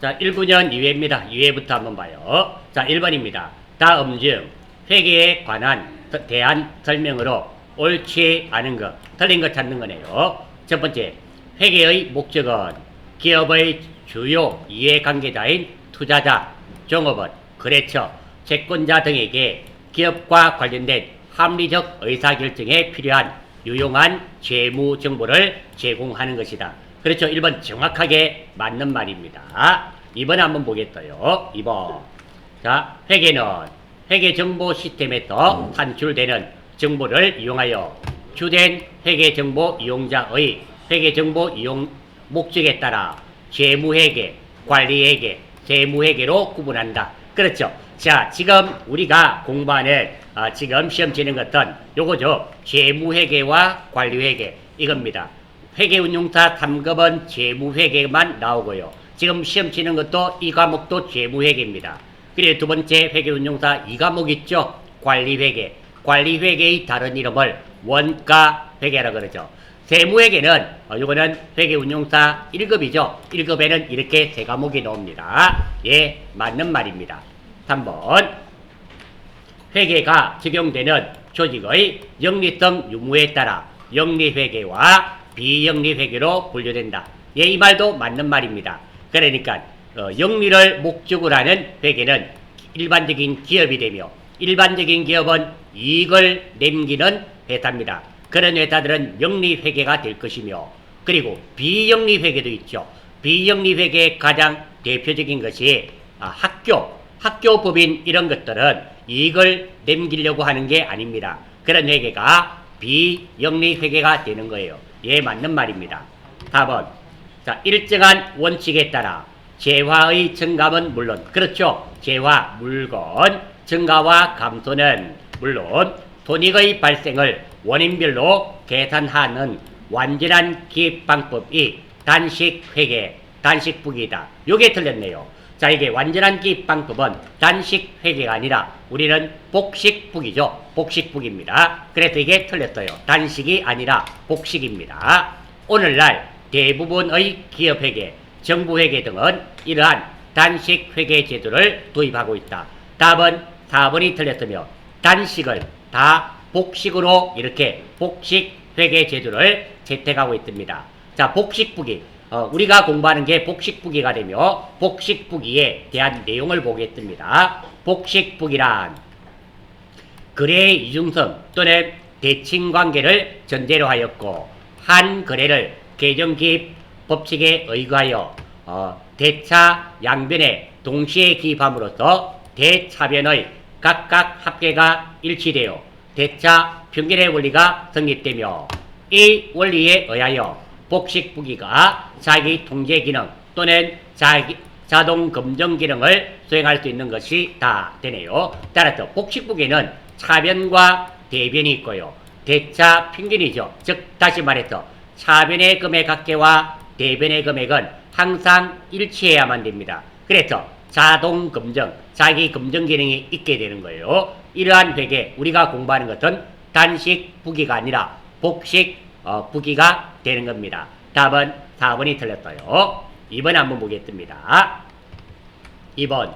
자, 1구년 2회입니다. 2회부터 한번 봐요. 자, 1번입니다. 다음 중 회계에 관한 대한 설명으로 옳지 않은 것, 틀린 것 찾는 거네요. 첫 번째, 회계의 목적은 기업의 주요 이해관계자인 투자자, 종업원, 거래처, 채권자 등에게 기업과 관련된 합리적 의사결정에 필요한 유용한 재무 정보를 제공하는 것이다. 그렇죠. 1번 정확하게 맞는 말입니다. 2번 한번 보겠어요. 2번. 자, 회계는 회계정보 시스템에서 산출되는 정보를 이용하여 주된 회계정보 이용자의 회계정보 이용 목적에 따라 재무회계, 관리회계, 세무회계로 구분한다. 그렇죠. 자, 지금 우리가 공부하는 지금 시험 치는 것은 요거죠. 재무회계와 관리회계 이겁니다. 회계운용사 3급은 재무회계만 나오고요. 지금 시험 치는 것도 이 과목도 재무회계입니다. 그리고 두 번째 회계운용사 2과목 있죠. 관리회계. 관리회계의 다른 이름을 원가회계라고 그러죠. 세무회계는 요거는 회계운용사 1급이죠. 1급에는 이렇게 세 과목이 나옵니다. 예, 맞는 말입니다. 3번. 회계가 적용되는 조직의 영리성 유무에 따라 영리회계와 비영리회계로 분류된다. 예, 이 말도 맞는 말입니다. 그러니까 영리를 목적으로 하는 회계는 일반적인 기업이 되며 일반적인 기업은 이익을 남기는 회사입니다. 그런 회사들은 영리회계가 될 것이며 그리고 비영리회계도 있죠. 비영리회계의 가장 대표적인 것이 학교법인 이런 것들은 이익을 남기려고 하는 게 아닙니다. 그런 회계가 비영리회계가 되는 거예요. 예, 맞는 말입니다. 4번. 자, 일정한 원칙에 따라 재화의 증감은 물론, 그렇죠. 재화, 물건, 증가와 감소는 물론 손익의 발생을 원인별로 계산하는 완전한 기입방법이 단식회계, 단식북이다. 요게 틀렸네요. 자, 이게 완전한 기입방법은 단식회계가 아니라 우리는 복식북이죠. 복식북입니다. 그래서 이게 틀렸어요. 단식이 아니라 복식입니다. 오늘날 대부분의 기업회계, 정부회계 등은 이러한 단식회계 제도를 도입하고 있다. 답은 4번이 틀렸으며 단식을 다 복식으로 이렇게 복식회계 제도를 채택하고 있습니다. 자, 복식북이. 우리가 공부하는 게 복식북이가 되며 복식북이에 대한 내용을 보겠습니다. 복식북이란 거래의 이중성 또는 대칭관계를 전제로 하였고 한 거래를 계정기입 법칙에 의거하여 대차 양변에 동시에 기입함으로써 대차변의 각각 합계가 일치되어 대차 평균의 원리가 성립되며 이 원리에 의하여 복식북이가 자기 통제 기능 또는 자동 검정 기능을 수행할 수 있는 것이 다 되네요. 따라서 복식북이는 차변과 대변이 있고요. 대차 평균이죠. 즉 다시 말해서 차변의 금액 합계와 대변의 금액은 항상 일치해야만 됩니다. 그래서 자동 검정, 자기 검정 기능이 있게 되는 거예요. 이러한 회계, 우리가 공부하는 것은 단식 부기가 아니라 복식 부기가 되는 겁니다. 답은 4번이 틀렸어요. 2번 한번 보겠습니다. 2번.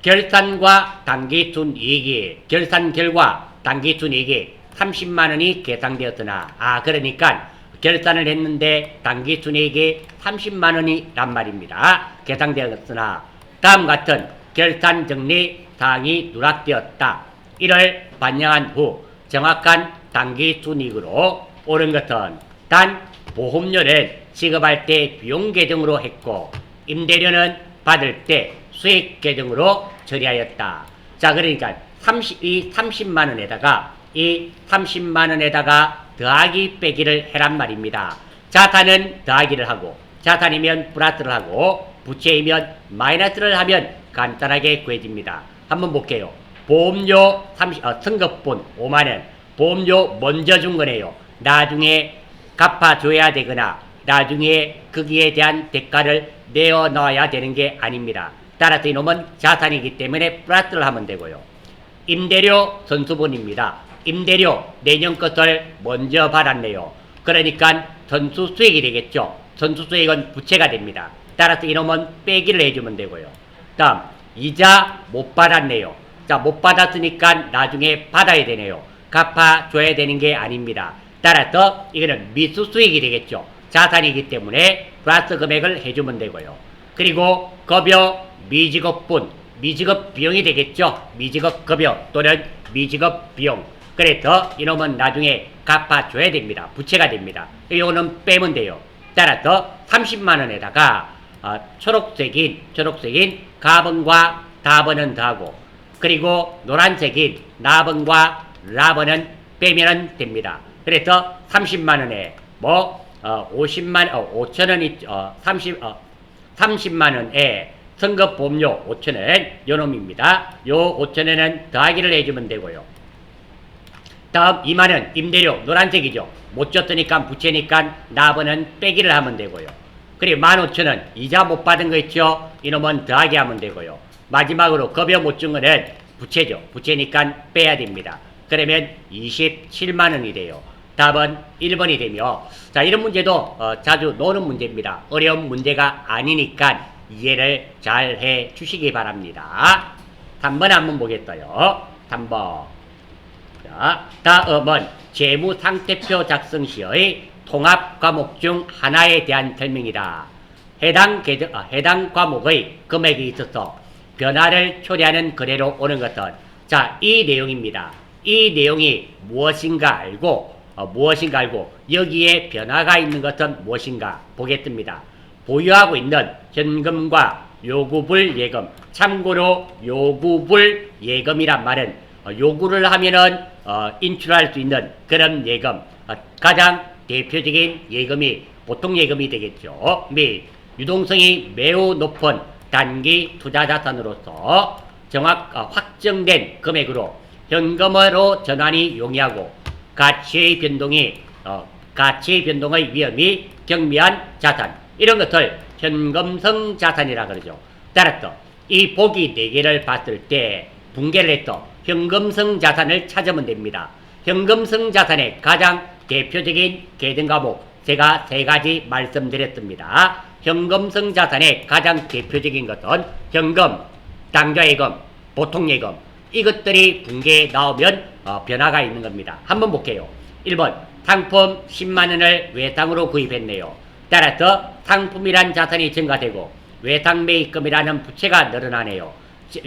결산과 당기순이익이, 결산 결과 당기순이익이 30만원이 계상되었으나, 그러니까 결산을 했는데 당기순이익이 30만원이란 말입니다. 계상되었으나 다음 같은 결산 정리 사항이 누락되었다. 이를 반영한 후 정확한 당기순이익으로 옳은 것은 단 보험료는 지급할 때 비용 계정으로 했고 임대료는 받을 때 수익 계정으로 처리하였다. 자, 그러니까 이 30만원에다가 이 30만원에다가 더하기 빼기를 해란 말입니다. 자산은 더하기를 하고 자산이면 플러스를 하고 부채이면 마이너스를 하면 간단하게 구해집니다. 한번 볼게요. 보험료 승급분 5만원 보험료 먼저 준 거네요. 나중에 갚아줘야 되거나 나중에 거기에 대한 대가를 내어놔야 되는 게 아닙니다. 따라서 이놈은 자산이기 때문에 플러스를 하면 되고요. 임대료 선수분입니다. 임대료 내년 것을 먼저 받았네요. 그러니까 선수 수익이 되겠죠. 선수 수익은 부채가 됩니다. 따라서 이놈은 빼기를 해주면 되고요. 다음 이자 못 받았네요. 자, 못 받았으니까 나중에 받아야 되네요. 갚아줘야 되는 게 아닙니다. 따라서 이거는 미수 수익이 되겠죠. 자산이기 때문에 플러스 금액을 해주면 되고요. 그리고 급여 미지급분, 미지급 비용이 되겠죠. 미지급 급여 또는 미지급 비용. 그래서 이놈은 나중에 갚아줘야 됩니다. 부채가 됩니다. 이거는 빼면 돼요. 따라서 30만 원에다가 초록색인 가번과 다번은 더하고 그리고 노란색인 나번과 라번은 빼면 됩니다. 그래서 30만 원에 5천 원이 30만 원에 선급보험료 5천 원 요놈입니다. 요 5천 원은 더하기를 해주면 되고요. 다음 2만 원 임대료 노란색이죠. 못 줬으니까 부채니까 나번은 빼기를 하면 되고요. 그리고 15,000원 이자 못 받은 거 있죠. 이놈은 더하기 하면 되고요. 마지막으로 급여 못 준 거는 부채죠. 부채니까 빼야 됩니다. 그러면 27만 원이 돼요. 답은 1번이 되며 자 이런 문제도 자주 노는 문제입니다. 어려운 문제가 아니니까 이해를 잘 해 주시기 바랍니다. 3번 한번 보겠어요. 3번 자, 다음은 재무상태표 작성 시의 통합 과목 중 하나에 대한 설명이다. 해당 과목의 금액이 있어서 변화를 초래하는 거래로 오는 것은 자, 이 내용입니다. 이 내용이 무엇인가 알고 여기에 변화가 있는 것은 무엇인가 보겠습니다. 보유하고 있는 현금과 요구불 예금. 참고로 요구불 예금이란 말은 요구를 하면은 인출할 수 있는 그런 예금. 가장 대표적인 예금이 보통 예금이 되겠죠. 및 유동성이 매우 높은 단기 투자자산으로서 확정된 금액으로 현금으로 전환이 용이하고 가치의 변동의 위험이 경미한 자산. 이런 것을 현금성 자산이라 그러죠. 따라서 이 보기 4개를 봤을 때 분개를 해서 현금성 자산을 찾으면 됩니다. 현금성 자산의 가장 대표적인 계정 과목 제가 3가지 말씀드렸습니다. 현금성 자산의 가장 대표적인 것은 현금, 당좌예금, 보통예금 이것들이 분개에 나오면 변화가 있는 겁니다. 한번 볼게요. 1번 상품 10만원을 외상으로 구입했네요. 따라서 상품이란 자산이 증가되고 외상매입금이라는 부채가 늘어나네요.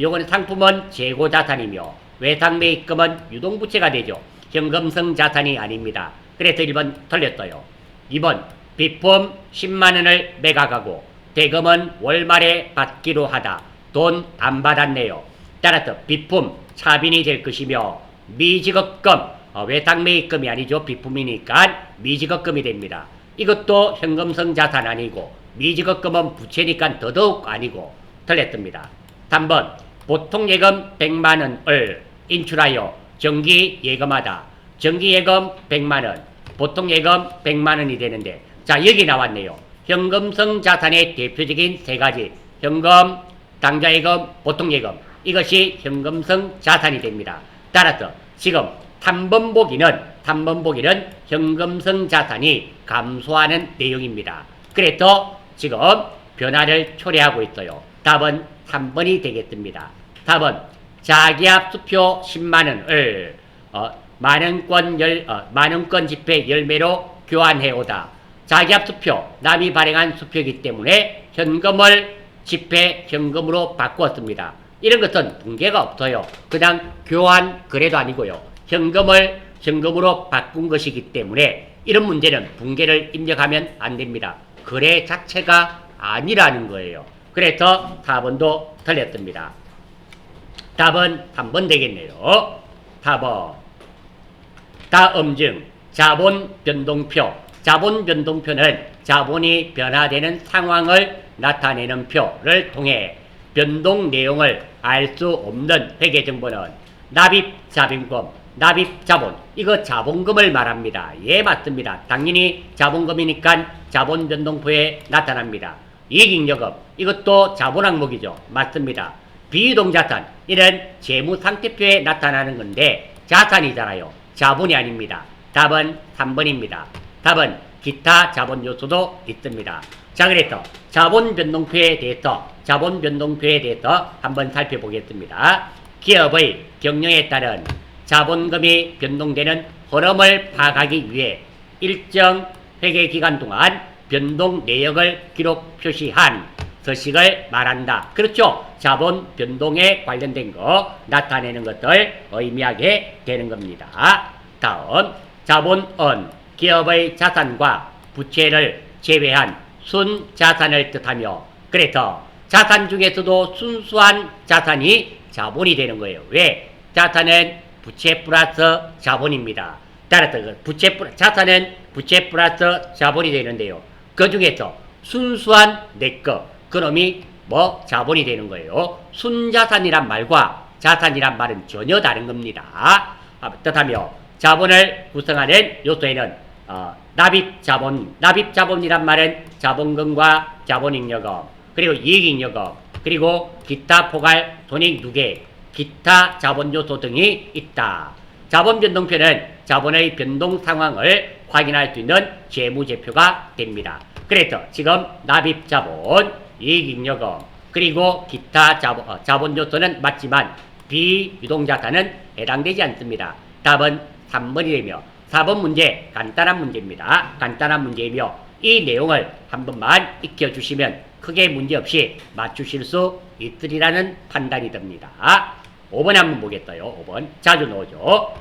요건 상품은 재고자산이며 외상매입금은 유동부채가 되죠. 현금성 자산이 아닙니다. 그래서 1번 틀렸어요. 2번 비품 10만원을 매각하고 대금은 월말에 받기로 하다. 돈 안 받았네요. 따라서 비품 차빈이 될 것이며 미지급금 외상매입금이 아니죠. 비품이니까 미지급금이 됩니다. 이것도 현금성 자산 아니고 미지급금은 부채니까 더더욱 아니고 틀렸습니다. 3번 보통예금 100만원을 인출하여 정기예금하다. 정기예금 100만원 보통예금 100만원이 되는데 자 여기 나왔네요. 현금성 자산의 대표적인 3가지 현금, 당좌예금, 보통예금 이것이 현금성 자산이 됩니다. 따라서 지금 3번 보기는 현금성 자산이 감소하는 내용입니다. 그래서 지금 변화를 초래하고 있어요. 답은 3번이 되겠습니다. 답은 자기압 수표 10만원을 만원권 지폐 열매로 교환해오다. 자기압 수표, 남이 발행한 수표이기 때문에 현금으로 바꾸었습니다. 이런 것은 분개가 없어요. 그냥 교환 거래도 아니고요. 현금으로 바꾼 것이기 때문에 이런 문제는 분개를 입력하면 안 됩니다. 거래 자체가 아니라는 거예요. 그래서 4번도 틀렸습니다. 답은 3번 되겠네요. 4번 다음 중 자본 변동표. 자본 변동표는 자본이 변화되는 상황을 나타내는 표를 통해 변동 내용을 알 수 없는 회계 정보는 납입자본금, 납입자본 이거 자본금을 말합니다. 예 맞습니다. 당연히 자본금이니까 자본 변동표에 나타납니다. 이익잉여금 이것도 자본 항목이죠. 맞습니다. 비유동자산 이런 재무상태표에 나타나는 건데 자산이잖아요. 자본이 아닙니다. 답은 3번입니다. 답은 기타 자본 요소도 있습니다. 자, 그래서 자본 변동표에 대해서 한번 살펴보겠습니다. 기업의 경영에 따른 자본금이 변동되는 흐름을 파악하기 위해 일정 회계 기간 동안 변동 내역을 기록 표시한 서식을 말한다. 그렇죠? 자본 변동에 관련된 거 나타내는 것을 의미하게 되는 겁니다. 다음, 자본은 기업의 자산과 부채를 제외한 순자산을 뜻하며, 그래서 자산 중에서도 순수한 자산이 자본이 되는 거예요. 왜? 자산은 부채 플러스 자본입니다. 따라서 자산은 부채 플러스 자본이 되는데요. 그 중에서 순수한 내거, 그놈이 자본이 되는 거예요. 순자산이란 말과 자산이란 말은 전혀 다른 겁니다. 뜻하며 자본을 구성하는 요소에는 납입자본이란 말은 자본금과 자본잉여금, 그리고 이익잉여금, 그리고 기타 포괄 손익누계, 기타 자본요소 등이 있다. 자본변동표는 자본의 변동 상황을 확인할 수 있는 재무제표가 됩니다. 그래서 지금 납입자본, 이익잉여금, 그리고 기타 자본요소는 맞지만 비유동자산은 해당되지 않습니다. 답은 3번이 되며 4번 문제 간단한 문제입니다. 간단한 문제이며 이 내용을 한 번만 익혀주시면 크게 문제없이 맞추실 수 있으리라는 판단이 듭니다. 5번 한번 보겠어요. 5번 자주 나오죠.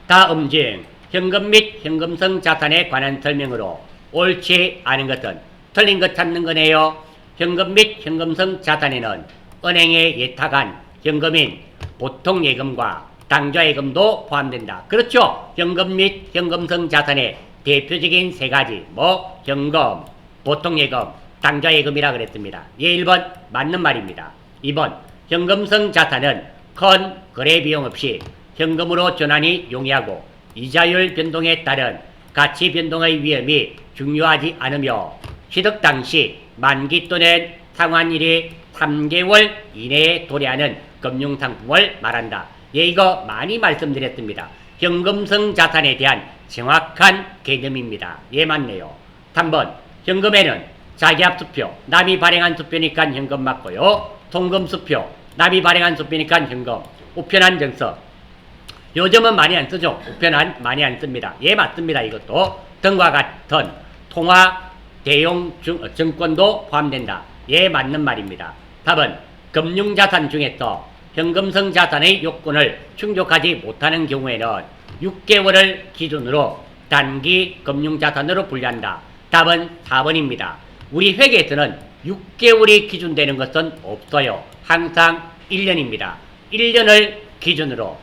다음 중 현금 및 현금성 자산에 관한 설명으로 옳지 않은 것은 틀린 것 찾는 거네요. 현금 및 현금성 자산에는 은행에 예탁한 현금인 보통 예금과 당좌 예금도 포함된다. 그렇죠? 현금 및 현금성 자산의 대표적인 세 가지, 현금, 보통 예금, 당좌 예금이라 그랬습니다. 예, 1번 맞는 말입니다. 2번 현금성 자산은 큰 거래 비용 없이 현금으로 전환이 용이하고 이자율 변동에 따른 가치 변동의 위험이 중요하지 않으며 취득 당시 만기 또는 상환일이 3개월 이내에 도래하는 금융상품을 말한다. 예, 이거 많이 말씀드렸습니다. 현금성 자산에 대한 정확한 개념입니다. 예, 맞네요. 3번 현금에는 자기합수표, 남이 발행한 수표니까 현금 맞고요. 통금수표, 남이 발행한 수표니까 현금. 우편한 정서, 요즘은 많이 안 쓰죠. 우편한 많이 안 씁니다. 예, 맞습니다. 이것도 등과 같은 통화 대용 증권도 포함된다. 예, 맞는 말입니다. 답은 금융자산 중에서 현금성 자산의 요건을 충족하지 못하는 경우에는 6개월을 기준으로 단기 금융자산으로 분류한다. 답은 4번입니다. 우리 회계에서는 6개월이 기준되는 것은 없어요. 항상 1년입니다. 1년을 기준으로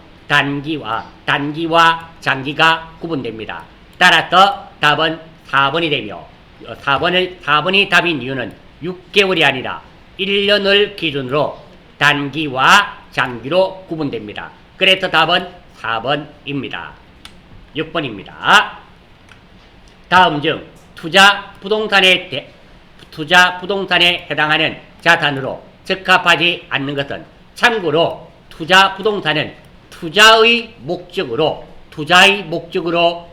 단기와 장기가 구분됩니다. 따라서 답은 4번이 되며 4번이 답인 이유는 6개월이 아니라 1년을 기준으로 단기와 장기로 구분됩니다. 그래서 답은 4번입니다. 6번입니다. 다음 중 투자 부동산에 해당하는 자산으로 적합하지 않는 것은, 참고로 투자 부동산은 투자의 목적으로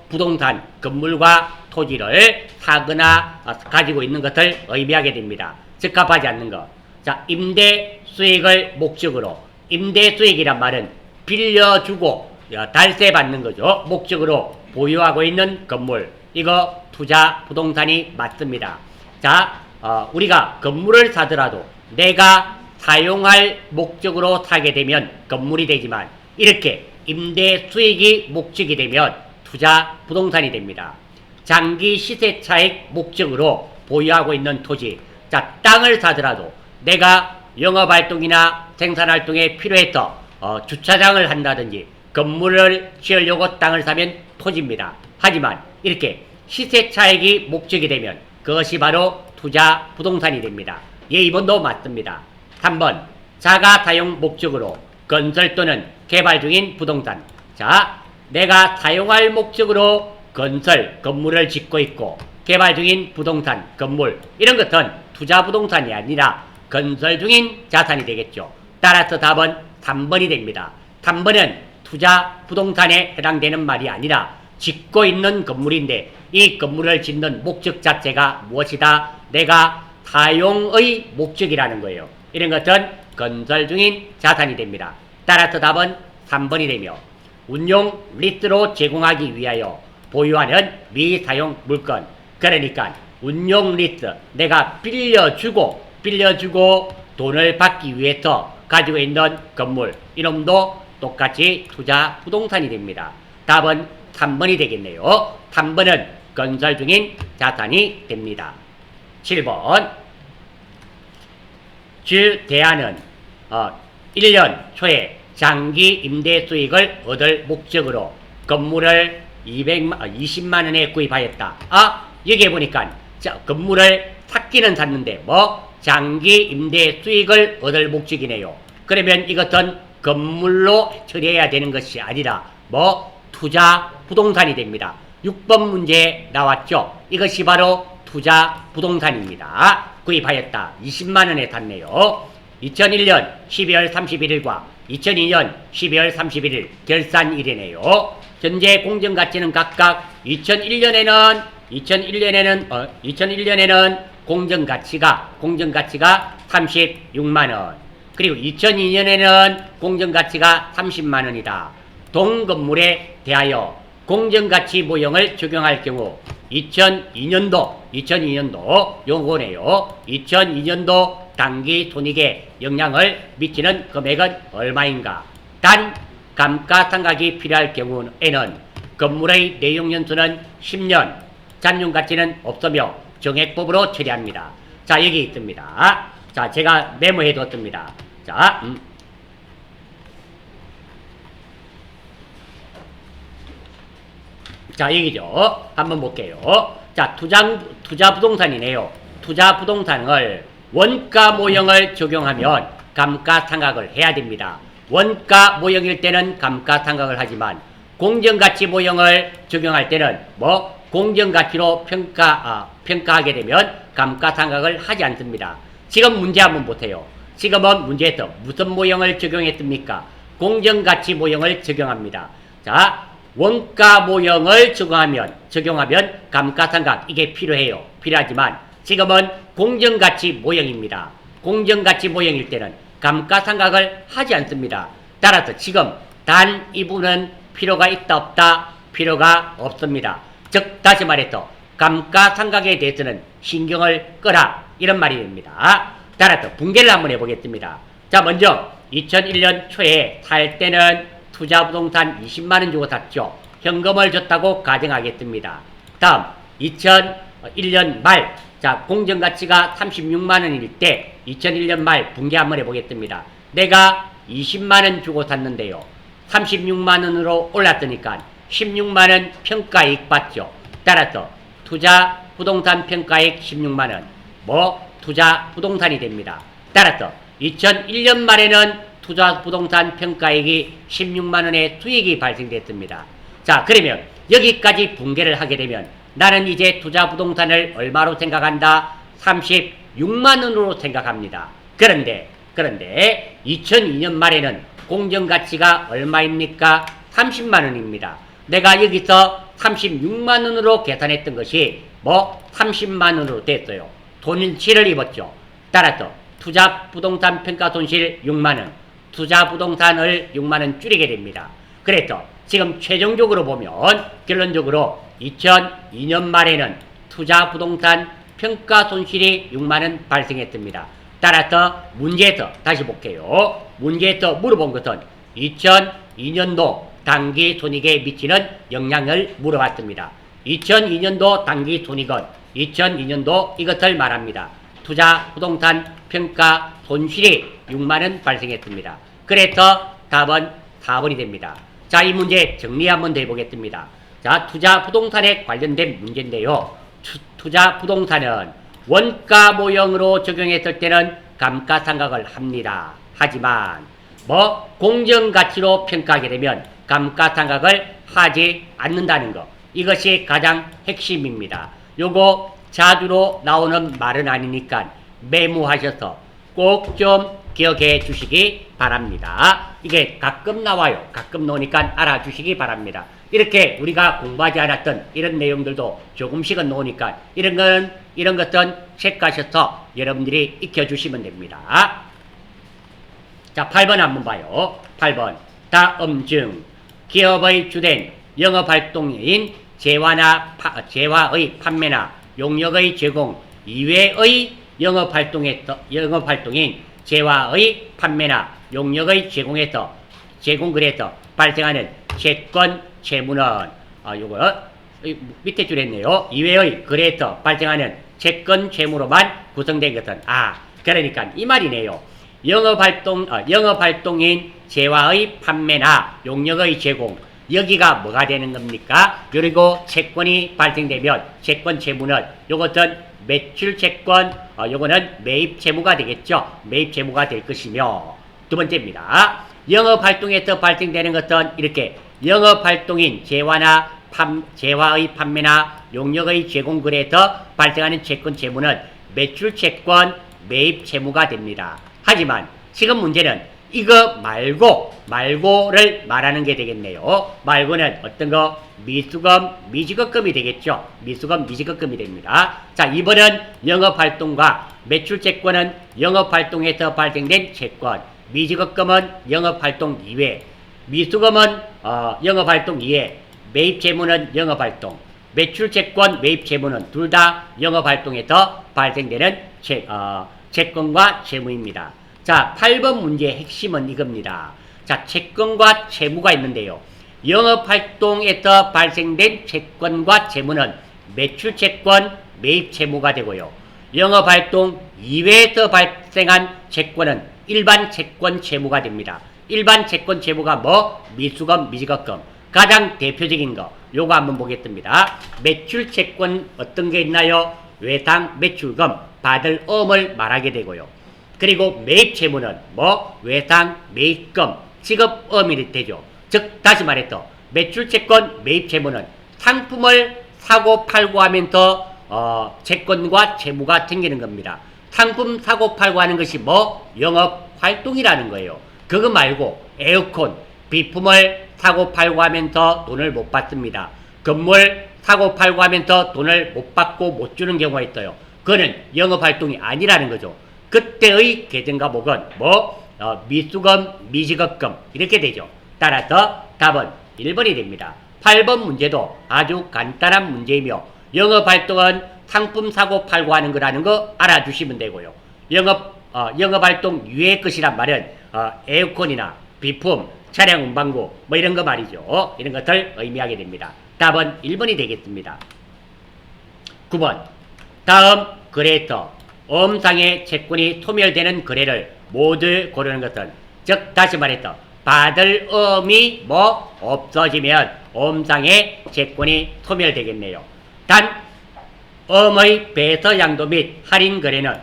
부동산, 건물과 토지를 사거나 가지고 있는 것을 의미하게 됩니다. 적합하지 않는 것. 자, 임대 수익을 목적으로, 임대 수익이란 말은 빌려주고 달세 받는 거죠. 목적으로 보유하고 있는 건물, 이거 투자 부동산이 맞습니다. 자, 우리가 건물을 사더라도 내가 사용할 목적으로 사게 되면 건물이 되지만, 이렇게 임대 수익이 목적이 되면 투자 부동산이 됩니다. 장기 시세 차익 목적으로 보유하고 있는 토지, 자, 땅을 사더라도 내가 영업활동이나 생산활동에 필요해서 주차장을 한다든지 건물을 지으려고 땅을 사면 토지입니다. 하지만 이렇게 시세 차익이 목적이 되면 그것이 바로 투자 부동산이 됩니다. 예, 2번도 맞습니다. 3번 자가 사용 목적으로 건설 또는 개발 중인 부동산. 자, 내가 사용할 목적으로 건물을 짓고 있고 개발 중인 부동산, 건물, 이런 것은 투자 부동산이 아니라 건설 중인 자산이 되겠죠. 따라서 답은 3번이 됩니다. 3번은 투자 부동산에 해당되는 말이 아니라 짓고 있는 건물인데 이 건물을 짓는 목적 자체가 무엇이다? 내가 사용의 목적이라는 거예요. 이런 것은 건설 중인 자산이 됩니다. 따라서 답은 3번이 되며 운용 리스로 제공하기 위하여 보유하는 미사용 물건. 그러니까 운용 리스, 내가 빌려주고 돈을 받기 위해서 가지고 있는 건물, 이놈도 똑같이 투자 부동산이 됩니다. 답은 3번이 되겠네요. 3번은 건설 중인 자산이 됩니다. 7번 주대안은 1년 초에 장기 임대 수익을 얻을 목적으로 건물을 20만 원에 구입하였다. 여기에 보니까 건물을 샀기는 샀는데 장기 임대 수익을 얻을 목적이네요. 그러면 이것은 건물로 처리해야 되는 것이 아니라 투자 부동산이 됩니다. 6번 문제에 나왔죠. 이것이 바로 투자 부동산입니다. 구입하였다. 20만 원에 샀네요. 2001년 12월 31일과 2002년 12월 31일 결산일이네요. 현재 공정가치는 각각 2001년에는 공정가치가 36만 원. 그리고 2002년에는 공정가치가 30만 원이다. 동건물에 대하여 공정가치 모형을 적용할 경우 2002년도 요거네요. 2002년도 단기 손익에 영향을 미치는 금액은 얼마인가? 단 감가상각이 필요할 경우에는 건물의 내용연수는 10년, 잔용가치는 없으며 정액법으로 처리합니다. 자, 여기 있습니다. 자, 제가 메모해 뒀습니다. 자, 여기죠. 한번 볼게요. 자, 투자 부동산이네요. 투자 부동산을 원가 모형을 적용하면 감가상각을 해야 됩니다. 원가 모형일 때는 감가상각을 하지만 공정가치 모형을 적용할 때는 공정가치로 평가하게 되면 감가상각을 하지 않습니다. 지금 문제 한번 보세요. 지금은 문제에서 무슨 모형을 적용했습니까? 공정가치 모형을 적용합니다. 자, 원가 모형을 적용하면 감가상각 이게 필요하지만 지금은 공정가치 모형입니다. 공정가치 모형일 때는 감가상각을 하지 않습니다. 따라서 지금 단 이 부분은 필요가 있다 없다? 필요가 없습니다. 즉 다시 말해서 감가상각에 대해서는 신경을 끄라 이런 말이 됩니다. 따라서 분개를 한번 해보겠습니다. 자, 먼저 2001년 초에 살 때는 투자부동산 20만 원 주고 샀죠. 현금을 줬다고 가정하겠습니다. 다음 2001년 말, 자, 공정가치가 36만 원일 때 2001년 말 분개 한번 해보겠습니다. 내가 20만 원 주고 샀는데요. 36만 원으로 올랐으니까 16만 원 평가이익 받죠. 따라서 투자 부동산 평가이익 16만 원, 투자 부동산이 됩니다. 따라서 2001년 말에는 투자 부동산 평가이익이 16만 원의 수익이 발생됐습니다. 자, 그러면 여기까지 분개를 하게 되면 나는 이제 투자 부동산을 얼마로 생각한다? 36만 원으로 생각합니다. 그런데 2002년 말에는 공정가치가 얼마입니까? 30만 원입니다. 내가 여기서 36만 원으로 계산했던 것이 30만 원으로 됐어요. 손실을 입었죠. 따라서 투자 부동산 평가 손실 6만 원, 투자 부동산을 6만 원 줄이게 됩니다. 그래서 지금 최종적으로 보면 결론적으로 2002년 말에는 투자 부동산 평가 손실이 6만 원 발생했습니다. 따라서 문제에서 다시 볼게요. 문제에서 물어본 것은 2002년도 단기 손익에 미치는 영향을 물어봤습니다. 2002년도 단기 손익은 2002년도 이것을 말합니다. 투자 부동산 평가 손실이 6만 원 발생했습니다. 그래서 답은 4번이 됩니다. 자, 이 문제 정리 한번 더 해보겠습니다. 자, 투자 부동산에 관련된 문제인데요. 투자 부동산은 원가 모형으로 적용했을 때는 감가상각을 합니다. 하지만 공정가치로 평가하게 되면 감가상각을 하지 않는다는 것, 이것이 가장 핵심입니다. 요거 자주로 나오는 말은 아니니까 메모하셔서 꼭 좀 기억해 주시기 바랍니다. 이게 가끔 나와요. 가끔 나오니까 알아주시기 바랍니다. 이렇게 우리가 공부하지 않았던 이런 내용들도 조금씩은 나오니까 이런 것은 체크하셔서 여러분들이 익혀주시면 됩니다. 자, 8번 한번 봐요. 8번. 다음 중 기업의 주된 영업활동인 재화의 판매나 용역의 제공 이외의 영업활동인 재화의 판매나 용역의 제공글에서 발생하는 채권 채무는 요거 밑에 줄 했네요. 이외의 거래에서 발생하는 채권 채무로만 구성된 것은 그러니까 이 말이네요. 영업활동인 재화의 판매나 용역의 제공 여기가 뭐가 되는 겁니까? 그리고 채권이 발생되면 채권 채무는 요것은 매출 채권 요거는 매입 채무가 되겠죠. 매입 채무가 될 것이며 두 번째입니다. 영업활동에서 발생되는 것은 이렇게 영업활동인 재화의 판매나 용역의 제공거래에서 발생하는 채권 채무는 매출 채권 매입 채무가 됩니다. 하지만 지금 문제는 이거 말고를 말하는 게 되겠네요. 말고는 어떤 거? 미수금, 미지급금이 되겠죠. 미수금, 미지급금이 됩니다. 자, 이번은 영업활동과 매출채권은 영업활동에서 발생된 채권, 미지급금은 영업활동 이외, 미수금은 영업활동 이외, 매입채무는 영업활동, 매출채권, 매입채무는 둘 다 영업활동에서 발생되는 채권과 채무입니다. 자, 8번 문제의 핵심은 이겁니다. 자, 채권과 채무가 있는데요. 영업활동에서 발생된 채권과 채무는 매출채권, 매입채무가 되고요. 영업활동 이외에서 발생한 채권은 일반 채권 채무가 됩니다. 일반 채권 채무가 뭐? 미수금, 미지급금. 가장 대표적인 거 요거 한번 보겠습니다. 매출채권 어떤 게 있나요? 외상, 매출금, 받을 엄을 말하게 되고요. 그리고 매입채무는 뭐? 외상, 매입금, 지급엄이 되죠. 즉 다시 말해서 매출채권, 매입채무는 상품을 사고 팔고 하면서 채권과 채무가 생기는 겁니다. 상품 사고 팔고 하는 것이 뭐? 영업활동이라는 거예요. 그거 말고 에어컨, 비품을 사고 팔고 하면서 돈을 못 받습니다. 건물 사고 팔고 하면서 돈을 못 받고 못 주는 경우가 있어요. 그거는 영업활동이 아니라는 거죠. 그때의 계정과목은 뭐? 미수금, 미지급금 이렇게 되죠. 따라서 답은 1번이 됩니다. 8번 문제도 아주 간단한 문제이며 영업활동은 상품 사고 팔고 하는 거라는 거 알아주시면 되고요. 영업활동 유의 것이란 말은 에어컨이나 비품, 차량 운반구 뭐 이런 거 말이죠. 이런 것을 의미하게 됩니다. 답은 1번이 되겠습니다. 9번. 다음 거래에서 엄상의 채권이 소멸되는 거래를 모두 고르는 것은 즉 다시 말해서 받을 엄이 뭐 없어지면 엄상의 채권이 소멸되겠네요. 단 엄의 배서양도 및 할인 거래는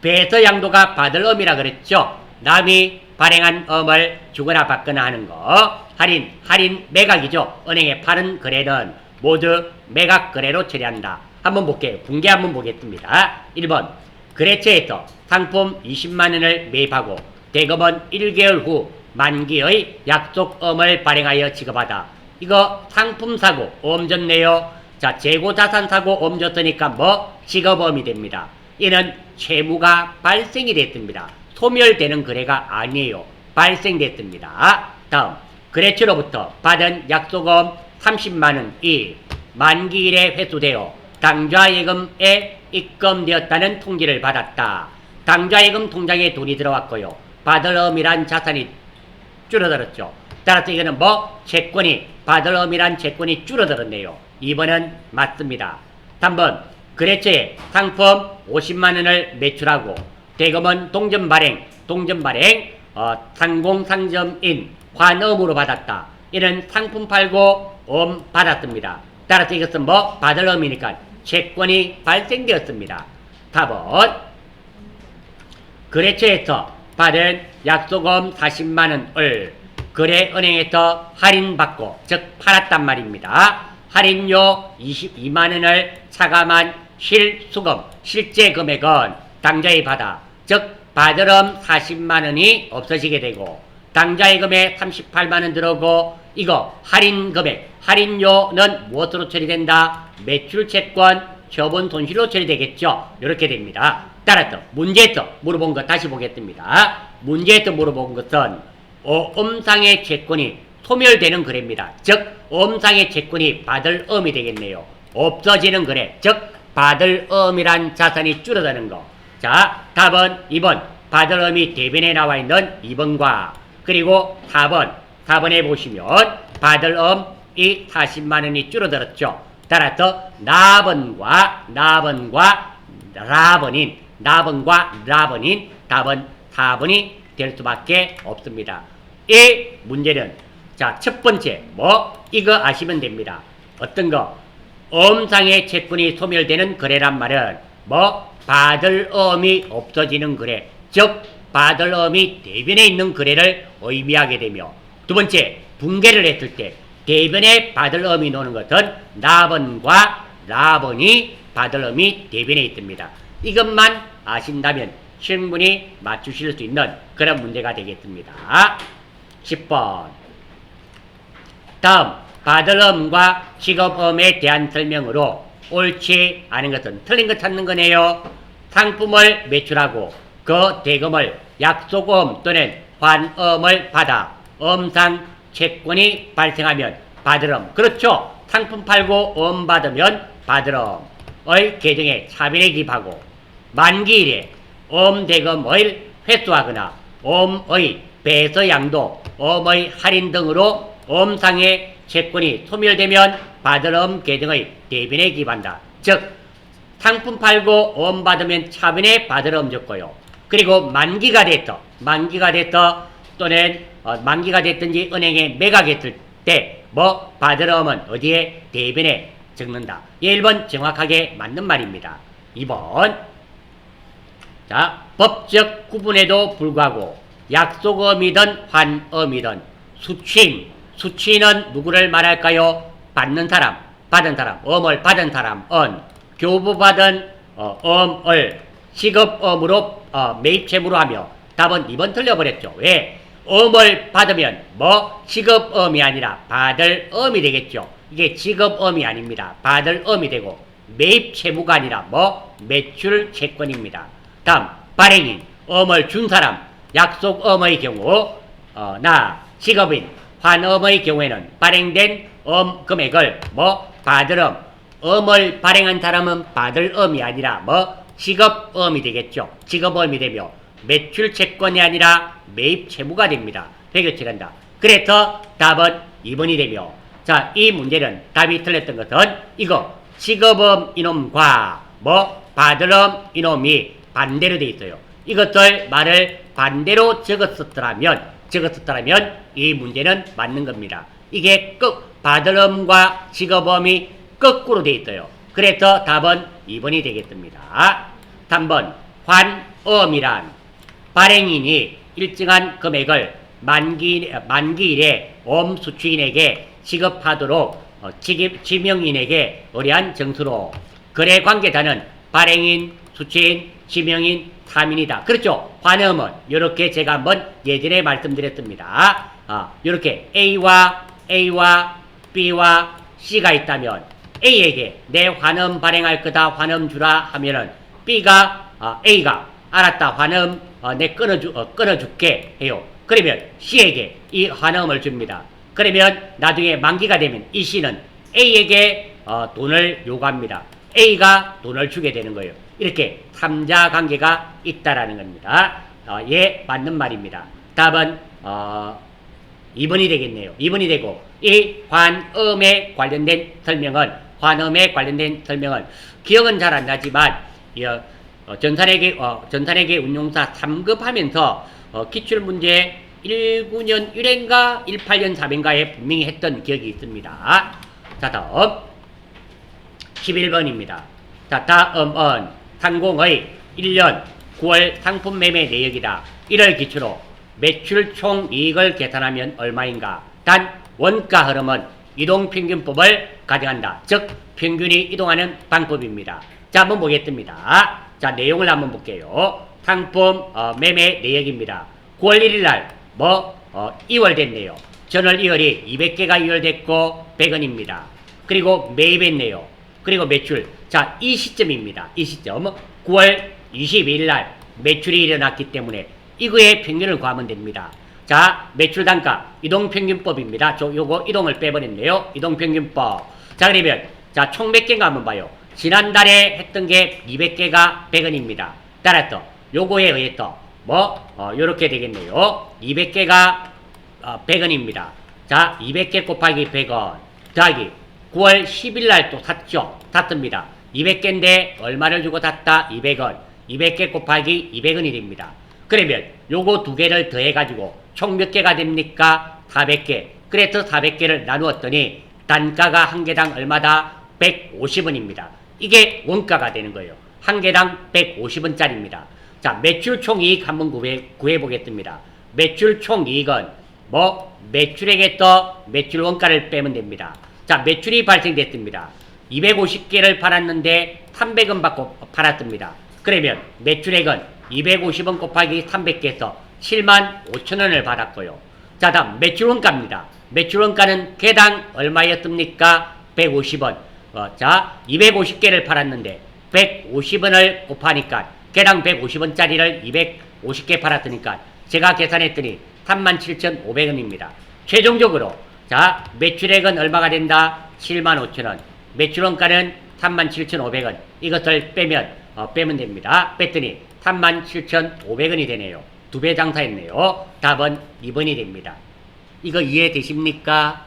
배서양도가 받을 엄이라 그랬죠. 남이 발행한 엄을 주거나 받거나 하는 거 할인 매각이죠. 은행에 파는 거래는 모두 매각 거래로 처리한다. 한번 볼게요. 분개 한번 보겠습니다. 1번 거래처에서 상품 20만원을 매입하고 대금은 1개월 후 만기의 약속엄을 발행하여 지급하다. 이거 상품 사고 엄 줬네요. 자, 재고자산 사고 엄 줬으니까 뭐? 지급엄이 됩니다. 이는 채무가 발생이 됐습니다. 소멸되는 거래가 아니에요. 발생됐습니다. 다음 거래처로부터 받은 약속엄 30만원이 만기일에 회수되어 당좌예금에 입금되었다는 통지를 받았다. 당좌예금 통장에 돈이 들어왔고요. 받을 엄이란 자산이 줄어들었죠. 따라서 이거는 뭐? 받을 엄이란 채권이 줄어들었네요. 2번은 맞습니다. 3번 거래처에 상품 50만원을 매출하고 대금은 동전 발행 상공상점인 환엄으로 받았다. 이는 상품 팔고 엄 받았습니다. 따라서 이것은 뭐? 받을 엄이니까 채권이 발생되었습니다. 답은 거래처에서 받은 약속엄 40만원을 거래은행에서 할인받고 즉 팔았단 말입니다. 할인료 22만원을 차감한 실수금 실제 금액은 당좌에 받아 즉 받을 엄 40만원이 없어지게 되고 당좌의 금액 38만 원 들어오고 이거 할인 금액, 할인료는 무엇으로 처리된다? 매출 채권, 처분 손실로 처리되겠죠. 이렇게 됩니다. 따라서 문제에서 물어본 것 다시 보겠습니다. 문제에서 물어본 것은 엄상의 채권이 소멸되는 거래입니다. 즉 엄상의 채권이 받을 엄이 되겠네요. 없어지는 거래. 즉 받을 엄이란 자산이 줄어드는 거. 자, 답은 2번. 받을 엄이 대변에 나와 있는 2번과 그리고 4번에 보시면 받을 엄이 40만 원이 줄어들었죠. 따라서 나번과 라번인 답은 4번이 될 수밖에 없습니다. 이 문제는 자, 첫 번째 이거 아시면 됩니다. 어떤 거? 엄상의 채권이 소멸되는 거래란 말은 받을 엄이 없어지는 거래. 즉 받을 엄이 대변에 있는 거래를 의미하게 되며 두 번째 붕괴를 했을 때 대변에 받을 엄이 노는 것은 나번과 라번이 받을 엄이 대변에 있습니다. 이것만 아신다면 충분히 맞추실 수 있는 그런 문제가 되겠습니다. 10번 다음 받을 엄과 직업엄에 대한 설명으로 옳지 않은 것은 틀린 것 찾는 거네요. 상품을 매출하고 그 대금을 약속엄 또는 환엄을 받아 엄상 채권이 발생하면 받을 엄. 그렇죠. 상품 팔고 엄 받으면 받을 엄의 계정에 차변에 기입하고 만기일에 엄 대금을 회수하거나 엄의 배서 양도, 엄의 할인 등으로 엄상의 채권이 소멸되면 받을 엄 계정의 대변에 기입한다. 즉 상품 팔고 엄 받으면 차변에 받을 엄 적고요. 그리고 만기가 됐다 또는 만기가 됐든지 은행에 매각했을 때 받을 엄은 어디에? 대변에 적는다. 1번 정확하게 맞는 말입니다. 2번 자, 법적 구분에도 불구하고 약속엄이든 환엄이든 수취인은 누구를 말할까요? 받는 사람, 받은 사람, 엄을 받은 사람은 교부받은 엄을 시급엄으로 매입채무로 하며 답은 2번 틀려버렸죠. 왜? 엄을 받으면 시급엄이 아니라 받을 엄이 되겠죠. 이게 지급엄이 아닙니다. 받을 엄이 되고 매입채무가 아니라 매출 채권입니다. 다음 발행인, 엄을 준 사람, 약속엄의 경우 직업인, 환엄의 경우에는 발행된 엄 금액을 받을 엄, 엄을 발행한 사람은 받을 엄이 아니라 직업엄이 되겠죠. 직업엄이 되며 매출 채권이 아니라 매입 채무가 됩니다. 해결치간다. 그래서 답은 2번이 되며 자, 이 문제는 답이 틀렸던 것은 이거 직업엄 이놈과 받을 엄 이놈이 반대로 되어 있어요. 이것들 말을 반대로 적었었더라면 이 문제는 맞는 겁니다. 이게 받을 엄과 직업엄이 거꾸로 되어 있어요. 그래서 답은 2번이 되겠습니다. 3번 환엄이란 발행인이 일정한 금액을 만기일에 엄수취인에게 지급하도록 지명인에게 의뢰한 정수로 거래관계자는 발행인, 수취인, 지명인, 사민이다. 그렇죠. 환엄은 이렇게 제가 한번 예전에 말씀드렸습니다. 이렇게 A와 B와 C가 있다면 A에게 내 환엄 발행할 거다 환엄 주라 하면은 A가 알았다 환엄 내 끊어줄게 해요. 그러면 C에게 이 환엄을 줍니다. 그러면 나중에 만기가 되면 이 C는 A에게 돈을 요구합니다. A가 돈을 주게 되는 거예요. 이렇게 3자 관계가 있다라는 겁니다. 예, 맞는 말입니다. 답은 2번이 되겠네요. 2번이 되고 이 환엄에 관련된 설명은 기억은 잘 안 나지만 전산회계 운용사 3급 하면서 기출문제 19년 1회인가 18년 4회인가에 분명히 했던 기억이 있습니다. 자, 다음 11번입니다. 자, 다음은 상공의 1년 9월 상품 매매 내역이다. 이를 기초로 매출 총 이익을 계산하면 얼마인가? 단 원가 흐름은 이동평균법을 가정한다. 즉 평균이 이동하는 방법입니다. 자, 한번 보겠습니다. 자, 내용을 한번 볼게요. 상품 매매 내역입니다. 9월 1일 날 이월됐네요. 전월 2월이 200개가 이월됐고 100원입니다. 그리고 매입했네요. 그리고 매출. 자, 이 시점입니다. 이 시점. 9월 22일 날 매출이 일어났기 때문에 이거에 평균을 구하면 됩니다. 자, 매출 단가 이동평균법입니다. 요거 이동을 빼버렸네요. 이동평균법. 자, 그러면 자, 총 몇 개인가 한번 봐요. 지난달에 했던 게 200개가 100원입니다. 따라서 요거에 의해서 요렇게 되겠네요. 200개가 100원입니다. 자, 200개 곱하기 100원 더하기 9월 10일 날 또 샀죠. 샀습니다. 200개인데 얼마를 주고 샀다? 200원. 200개 곱하기 200원이 됩니다. 그러면 요거 두 개를 더해가지고 총 몇 개가 됩니까? 400개. 그래서 400개를 나누었더니 단가가 한 개당 얼마다? 150원입니다. 이게 원가가 되는 거예요. 한 개당 150원짜리입니다. 자, 매출 총이익 한번 구해보겠습니다. 매출 총이익은 매출액에 더 매출 원가를 빼면 됩니다. 자, 매출이 발생됐습니다. 250개를 팔았는데 300원 받고 팔았습니다. 그러면 매출액은 250원 곱하기 300개에서 75,000원을 받았고요. 자, 다음 매출원가입니다. 매출원가는 개당 얼마였습니까? 150원. 자, 250개를 팔았는데 150원을 곱하니까 개당 150원짜리를 250개 팔았으니까 제가 계산했더니 37,500원입니다. 최종적으로 자, 매출액은 얼마가 된다? 75,000원. 매출원가는 37,500원. 이것을 빼면 됩니다. 뺐더니 37,500원이 되네요. 2배 장사했네요. 답은 2번이 됩니다. 이거 이해되십니까?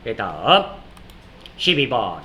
그 다음 12번.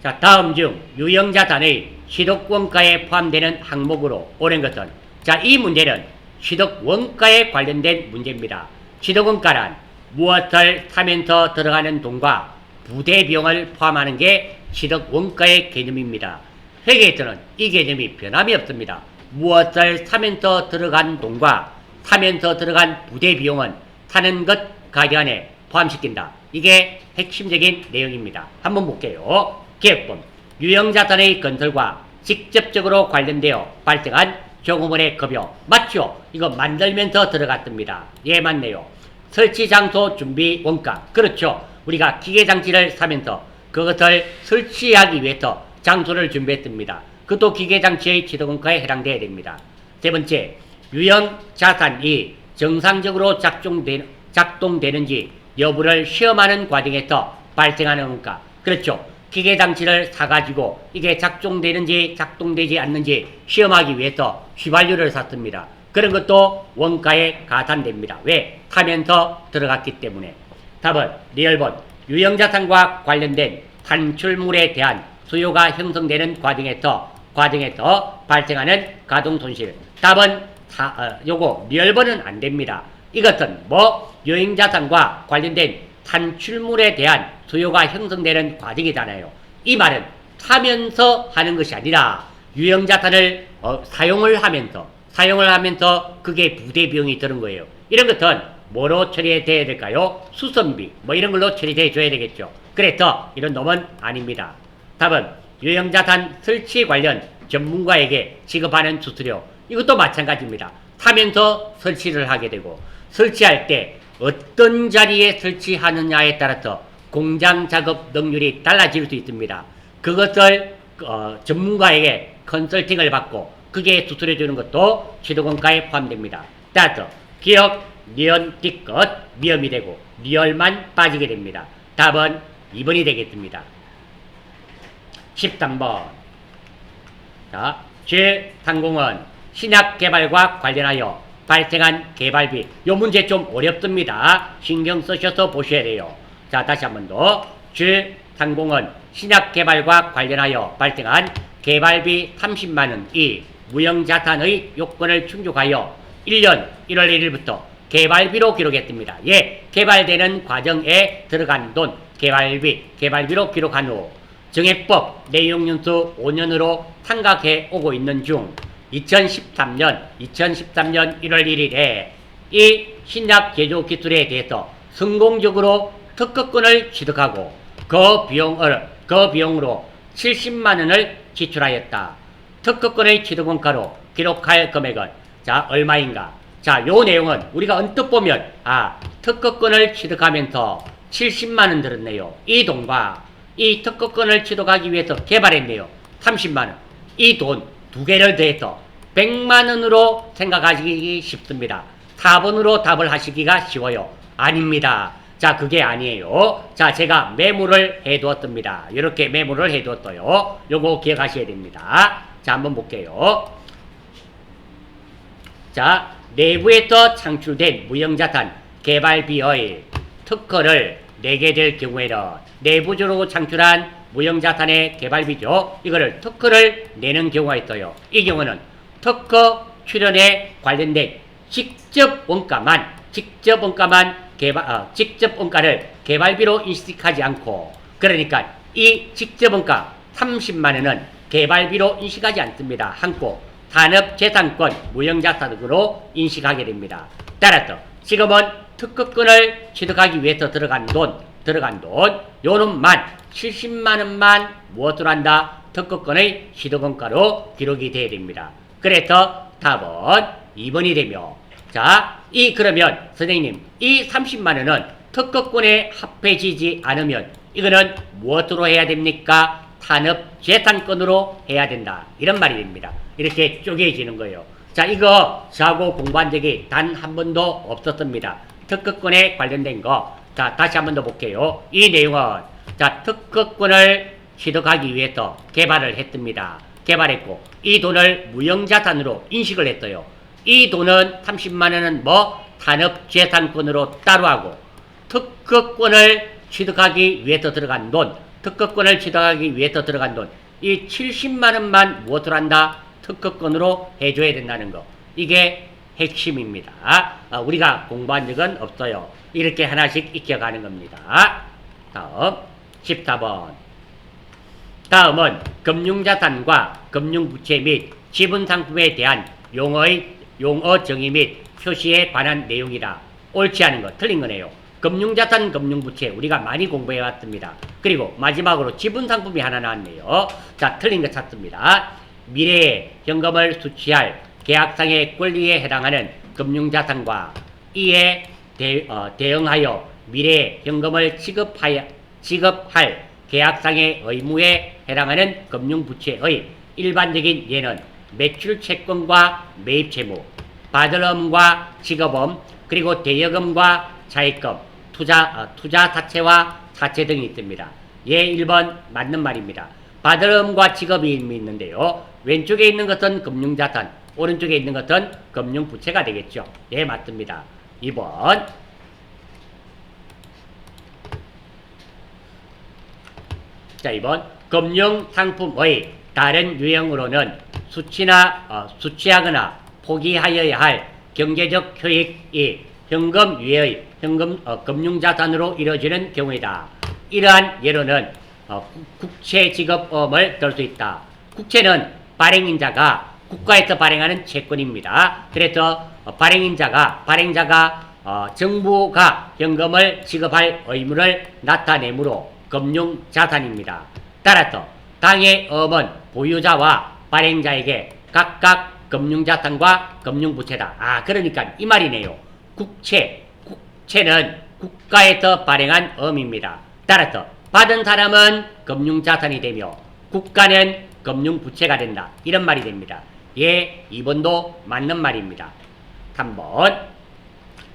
자, 다음 중 유형자산의 취득원가에 포함되는 항목으로 옳은 것은, 자, 이 문제는 취득원가에 관련된 문제입니다. 취득원가란 무엇을 사면서 들어가는 돈과 부대비용을 포함하는 게 취득원가의 개념입니다. 회계에서는 이 개념이 변함이 없습니다. 무엇을 사면서 들어간 돈과 사면서 들어간 부대비용은 사는 것 가격안에 포함시킨다. 이게 핵심적인 내용입니다. 한번 볼게요. 기획본. 유형자산의 건설과 직접적으로 관련되어 발생한 종업원의 급여. 맞죠? 이거 만들면서 들어갔습니다. 예, 맞네요. 설치장소 준비 원가. 그렇죠. 우리가 기계장치를 사면서 그것을 설치하기 위해서 장소를 준비했습니다. 그것도 기계장치의 취득원가에 해당되어야 됩니다. 세 번째, 유형자산이 정상적으로 작동되는지 여부를 시험하는 과정에서 발생하는 원가. 그렇죠. 기계장치를 사가지고 이게 작동되는지 작동되지 않는지 시험하기 위해서 휘발유를 샀습니다. 그런 것도 원가에 가산됩니다. 왜? 타면서 들어갔기 때문에. 답은 리얼본. 유형자산과 관련된 산출물에 대한 수요가 형성되는 과정에서 발생하는 가동손실. 답은 요거 리얼본은 안 됩니다. 이것은 유형자산과 관련된 산출물에 대한 수요가 형성되는 과정이잖아요. 이 말은 사면서 하는 것이 아니라 유형자산을 사용을 하면서 그게 부대비용이 드는 거예요. 이런 것은 뭐로 처리해야 될까요? 수선비 이런 걸로 처리해 줘야 되겠죠. 그래서 이런 놈은 아닙니다. 답은 유형자산 설치 관련 전문가에게 지급하는 수수료. 이것도 마찬가지입니다. 사면서 설치를 하게 되고 설치할 때 어떤 자리에 설치하느냐에 따라서 공장 작업 능률이 달라질 수 있습니다. 그것을 전문가에게 컨설팅을 받고 그게 수수료 주는 것도 취득원가에 포함됩니다. 따라서 기억, 니은, 기껏 미음이 되고 리얼만 빠지게 됩니다. 답은 2번이 되겠습니다. 13번. 자, 제3공은 신약 개발과 관련하여 발생한 개발비. 요 문제 좀 어렵습니다. 신경 쓰셔서 보셔야 돼요. 자, 다시 한 번 더. 제3공은 신약 개발과 관련하여 발생한 개발비 30만원이 무형자산의 요건을 충족하여 1년 1월 1일부터 개발비로 기록했습니다. 예, 개발되는 과정에 들어간 돈, 개발비로 기록한 후 정액법 내용연수 5년으로 상각해 오고 있는 중 2013년 1월 1일에 이 신약 제조 기술에 대해서 성공적으로 특허권을 취득하고 그 비용으로 70만원을 지출하였다. 특허권의 취득원가로 기록할 금액은 자 얼마인가? 자, 요 내용은 우리가 언뜻 보면 특허권을 취득하면서 70만 원 들었네요. 이 돈과 이 특허권을 취득하기 위해서 개발했네요. 30만 원. 이 돈 두 개를 더해서 100만 원으로 생각하시기 쉽습니다. 4번으로 답을 하시기가 쉬워요. 아닙니다. 자, 그게 아니에요. 자, 제가 메모를 해두었습니다. 이렇게 메모를 해두었어요. 요거 기억하셔야 됩니다. 자, 한번 볼게요. 자, 내부에서 창출된 무형자산 개발비의 특허를 내게 될 경우에는 내부적으로 창출한 무형자산의 개발비죠. 이거를 특허를 내는 경우가 있어요. 이 경우는 특허 출연에 관련된 직접 원가를 개발비로 인식하지 않고, 그러니까 이 직접 원가 30만 원은 개발비로 인식하지 않습니다. 않고 산업재산권 무형자산으로 인식하게 됩니다. 따라서 지금은 특허권을 취득하기 위해서 들어간 돈, 요 놈만 70만 원만 무엇으로 한다? 특허권의 시도원가로 기록이 돼야 됩니다. 그래서 답은 2번이 되며, 자, 그러면 선생님, 이 30만 원은 특허권에 합해지지 않으면 이거는 무엇으로 해야 됩니까? 산업재산권으로 해야 된다. 이런 말이 됩니다. 이렇게 쪼개지는 거예요. 자, 이거 저하고 공부한 적이 단 한 번도 없었습니다. 특허권에 관련된 거. 자, 다시 한 번 더 볼게요. 이 내용은, 자, 특허권을 취득하기 위해서 개발을 했습니다. 개발했고, 이 돈을 무형자산으로 인식을 했어요. 이 돈은 30만 원은 산업재산권으로 따로 하고, 특허권을 취득하기 위해서 들어간 돈, 이 70만 원만 무엇을 한다? 특허권으로 해줘야 된다는 거. 이게 핵심입니다. 우리가 공부한 적은 없어요. 이렇게 하나씩 익혀가는 겁니다. 다음 14번. 다음은 금융자산과 금융부채 및 지분상품에 대한 용어 정의 및 표시에 관한 내용이다. 옳지 않은 거, 틀린 거네요. 금융자산, 금융부채 우리가 많이 공부해왔습니다. 그리고 마지막으로 지분상품이 하나 나왔네요. 자, 틀린 거 찾습니다. 미래에 현금을 수취할 계약상의 권리에 해당하는 금융자산과 이에 대응하여 미래에 현금을 지급할 계약상의 의무에 해당하는 금융부채의 일반적인 예는 매출채권과 매입채무, 받을음과 지급음, 그리고 대여금과 차입금, 투자 사채와 사채 등이 있습니다. 예, 1번 맞는 말입니다. 받을음과 지급이 있는데요. 왼쪽에 있는 것은 금융자산, 오른쪽에 있는 것은 금융부채가 되겠죠. 예, 맞습니다. 2번. 자, 2번. 금융상품의 다른 유형으로는 수취하거나 포기하여야 할 경제적 효익이 현금 이외의 금융자산으로 이루어지는 경우이다. 이러한 예로는 국채 지급음을 들 수 있다. 국채는 발행인자가 국가에서 발행하는 채권입니다. 그래서 발행자가 정부가 현금을 지급할 의무를 나타내므로 금융자산입니다. 따라서 당의 음은 보유자와 발행자에게 각각 금융자산과 금융부채다. 그러니까 이 말이네요. 국채는 국가에서 발행한 음입니다. 따라서 받은 사람은 금융자산이 되며 국가는 금융부채가 된다. 이런 말이 됩니다. 예, 2번도 맞는 말입니다. 3번.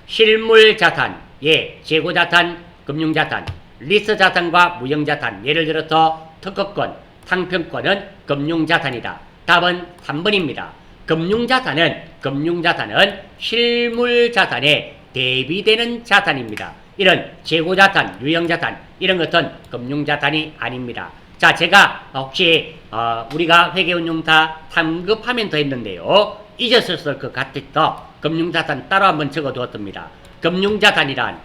실물자산, 예, 재고자산, 금융자산, 리스자산과 무형자산, 예를 들어서 특허권, 상표권은 금융자산이다. 답은 3번입니다. 금융자산은 실물자산에 대비되는 자산입니다. 이런 재고자산, 유형자산 이런 것은 금융자산이 아닙니다. 자, 제가 혹시 우리가 회계운용사 3급하면서 했는데요. 잊었을 것 같아서 금융자산 따로 한번 적어두었습니다. 금융자산이란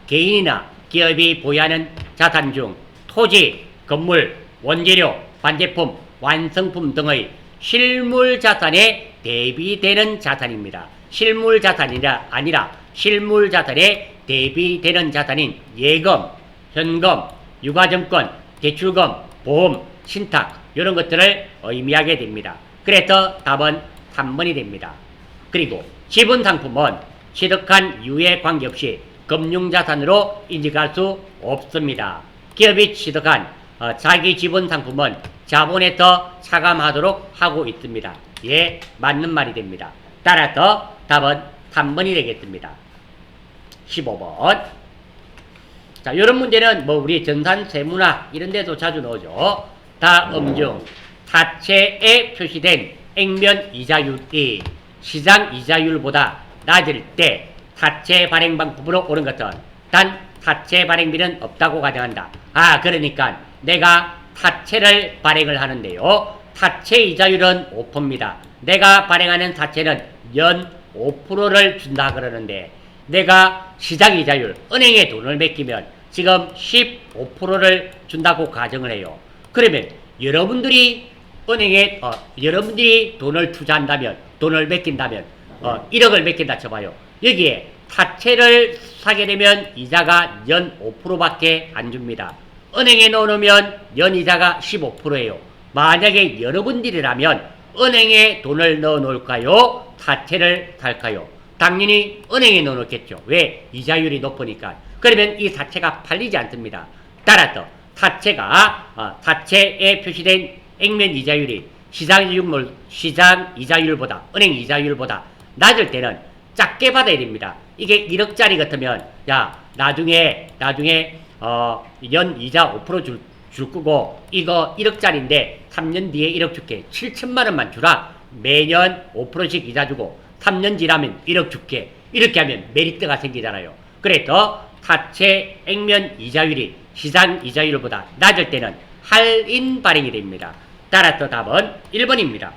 개인이나 기업이 보유하는 자산 중 토지, 건물, 원재료, 반제품, 완성품 등의 실물자산에 대비되는 자산입니다. 실물자산이라 아니라 실물자산에 대비되는 자산인 예금, 현금, 유가증권, 대출금, 보험, 신탁 이런 것들을 의미하게 됩니다. 그래서 답은 3번이 됩니다. 그리고 지분상품은 취득한 이유에 관계없이 금융자산으로 인식할 수 없습니다. 기업이 취득한 자기 지분상품은 자본에서 차감하도록 하고 있습니다. 예, 맞는 말이 됩니다. 따라서 답은 3번이 되겠습니다. 15번. 자, 이런 문제는 뭐 우리 전산 세무나 이런 데도 자주 나오죠. 다음 중 타채에 표시된 액면 이자율이 시장 이자율보다 낮을 때 타채 발행 방법으로 옳은 것은 단 타채 발행비는 없다고 가정한다. 그러니까 내가 타채를 발행을 하는데요. 타채 이자율은 5%입니다. 내가 발행하는 타채는 연 5%를 준다 그러는데 내가 시장 이자율, 은행에 돈을 맡기면 지금 15%를 준다고 가정을 해요. 그러면 여러분들이 은행에 여러분들이 돈을 투자한다면, 돈을 맡긴다면 1억을 맡긴다 쳐봐요. 여기에 타채를 사게 되면 이자가 연 5%밖에 안 줍니다. 은행에 넣어놓으면 연 이자가 15%예요. 만약에 여러분들이라면 은행에 돈을 넣어 놓을까요? 타채를 살까요? 당연히 은행에 넣어 놓겠죠. 왜? 이자율이 높으니까. 그러면 이 타채가 팔리지 않습니다. 따라서 타채에 표시된 액면 이자율이 시장 이자율보다, 은행 이자율보다 낮을 때는 작게 받아야 됩니다. 이게 1억짜리 같으면 나중에 연 이자 5% 줄 거고 이거 1억짜리인데 3년 뒤에 1억 줄게. 7천만 원만 주라. 매년 5%씩 이자 주고 3년 지나면 1억 줄게. 이렇게 하면 메리트가 생기잖아요. 그래서 타채 액면 이자율이 시장 이자율보다 낮을 때는 할인 발행이 됩니다. 따라서 답은 1번입니다.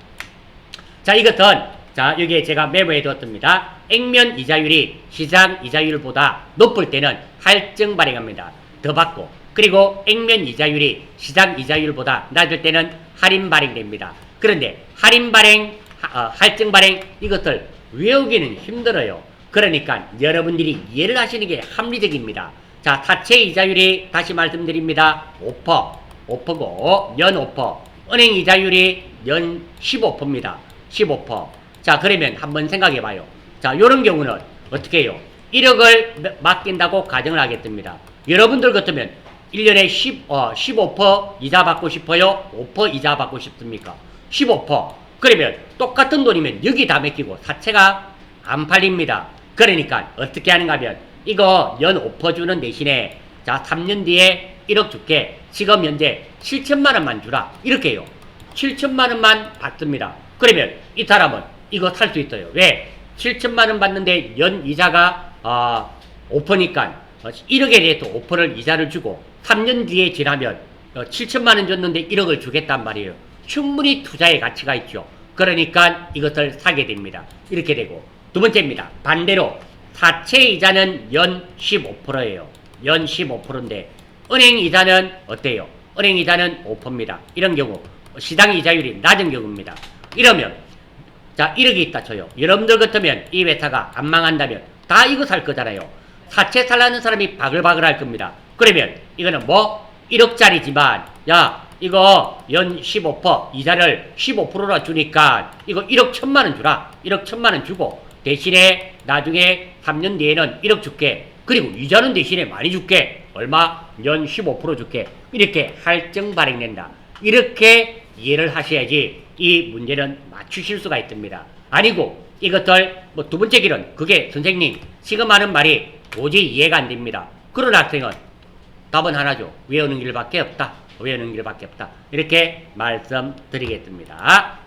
자, 이것은 여기에 제가 메모해 두었습니다. 액면 이자율이 시장 이자율보다 높을 때는 할증 발행합니다. 더 받고. 그리고 액면 이자율이 시장 이자율보다 낮을 때는 할인 발행됩니다. 그런데 할인 발행, 할증 발행 이것을 외우기는 힘들어요. 그러니까 여러분들이 이해를 하시는 게 합리적입니다. 자, 타채 이자율이 다시 말씀드립니다. 5%고 연 5%. 은행 이자율이 연 15%입니다. 15%. 자, 그러면 한번 생각해 봐요. 자, 요런 경우는 어떻게 해요? 1억을 맡긴다고 가정을 하겠습니다. 여러분들 같으면 1년에 15% 이자 받고 싶어요? 5% 이자 받고 싶습니까? 15%. 그러면 똑같은 돈이면 여기 다 맡기고 사채가 안 팔립니다. 그러니까 어떻게 하는가 하면 이거 연 5% 주는 대신에 3년 뒤에 1억 줄게. 지금 현재 7천만 원만 주라. 이렇게 해요. 7천만 원만 받습니다. 그러면 이 사람은 이거 살 수 있어요. 왜? 7천만 원 받는데 연 이자가 5%니까 1억에 대해서 5%를 이자를 주고 3년 뒤에 지나면 7천만 원 줬는데 1억을 주겠단 말이에요. 충분히 투자의 가치가 있죠. 그러니까 이것을 사게 됩니다. 이렇게 되고 두 번째입니다. 반대로 사채 이자는 연 15%예요. 연 15%인데 은행 이자는 어때요? 은행 이자는 5%입니다. 이런 경우 시장 이자율이 낮은 경우입니다. 이러면 1억이 있다 쳐요. 여러분들 같으면 이 회사가 안 망한다면 다 이거 살 거잖아요. 사채 살라는 사람이 바글바글 할 겁니다. 그러면 이거는 1억짜리지만 이거 연 15% 이자를 15%라 주니까 이거 1억 1천만 원 주라. 1억 1천만 원 주고 대신에 나중에 3년 뒤에는 1억 줄게. 그리고 이자는 대신에 많이 줄게. 얼마? 연 15% 줄게. 이렇게 할증 발행된다. 이렇게 이해를 하셔야지 이 문제는 맞추실 수가 있습니다. 아니고 이것들 두 번째 길은 그게 선생님 지금 하는 말이 도저히 이해가 안 됩니다. 그런 학생은 답은 하나죠. 외우는 길밖에 없다. 외우는 길밖에 없다. 이렇게 말씀드리겠습니다.